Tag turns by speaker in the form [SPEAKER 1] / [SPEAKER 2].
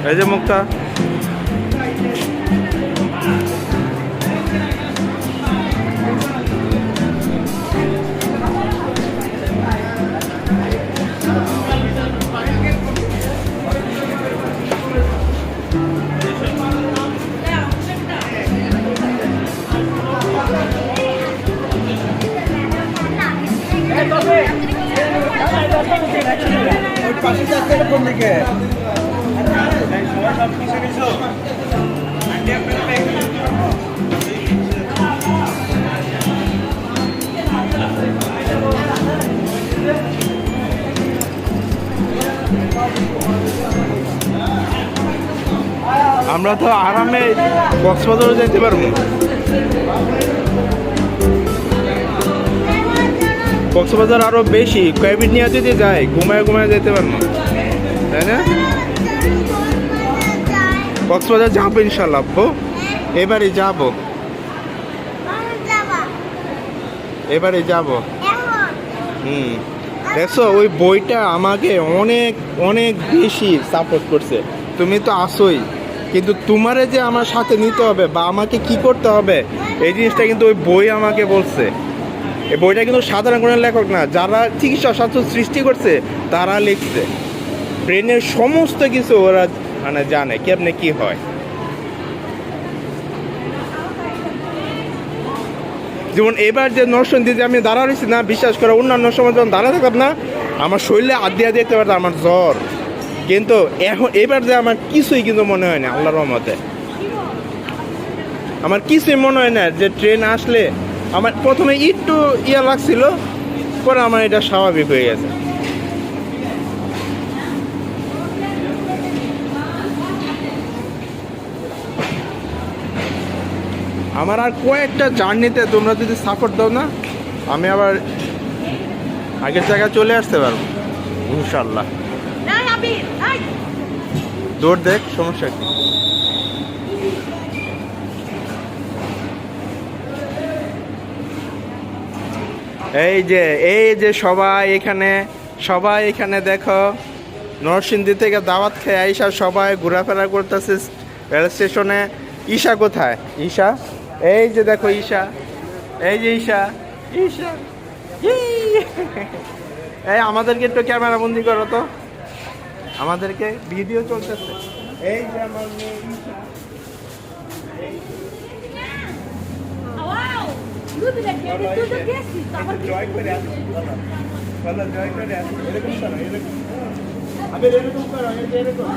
[SPEAKER 1] এই যে মুক্তা, আমরা তো আরামে কক্সবাজারে যেতে পারবো। কক্সবাজার আরো বেশি, ক্যাবিন নিয়ে যদি যাই ঘুমায় ঘুমায় যেতে পারবো, তাই না? কক্সবাজার যাবো ইনশাল্লাহ, এবারে যাবো, এবারে যাবো। দেখছো ওই বইটা আমাকে অনেক অনেক বেশি সাপোর্ট করছে। তুমি তো আসোই, কিন্তু তোমারে যে আমার সাথে নিতে হবে বা আমাকে কি করতে হবে এই জিনিসটা কিন্তু ওই বই আমাকে বলছে। এই বইটা কিন্তু সাধারণ কোনো লেখক না, যারা চিকিৎসা শাস্ত্র সৃষ্টি করছে তারা লিখছে। ব্রেনের সমস্ত কিছু ওরা মানে জানে কেমনে কি হয়। যেমন এবার যে নরসিংদী যে আমি দাঁড়া রয়েছি না, বিশ্বাস করে অন্যান্য সময় যখন দাঁড়া থাকতাম না, আমার শরীরে আদিয়া দেখতে পারতাম আমার জ্বর, কিন্তু এখন এবার যে আমার কিছুই কিন্তু মনে হয় না। আল্লাহর রহমতে আমার কিছুই মনে হয় না। যে ট্রেন আসলে আমার প্রথমে একটু ইয়া লাগছিল, পরে আমার এটা স্বাভাবিক হয়ে গেছে। আমার আর কয়েকটা জার্নিতে তোমরা যদি সাপোর্ট দাও না, আমি আবার আগের জায়গায় চলে আসতে পারবো ইনশাল্লাহ। দৌড় দেখ, সমস্যা কি? এই যে সবাই এখানে দেখো, নরসিংদী থেকে দাওয়াত খেয়ে আইসা সবাই ঘোরাফেরা করতেছে রেল স্টেশনে। ঈশা কোথায়? ঈশা, এই যে দেখো ঈশা, এই যে ঈশা, ঈশা এই আমাদেরকে একটু ক্যামেরা বন্দি করো তো, আমাদেরকে ভিডিও চলতেছে। এই যে আমার মেয়ে ঈশা, জয় করে আসো, জয় করে আসো, এরকম করো, এরকম এরকম করো, এরকম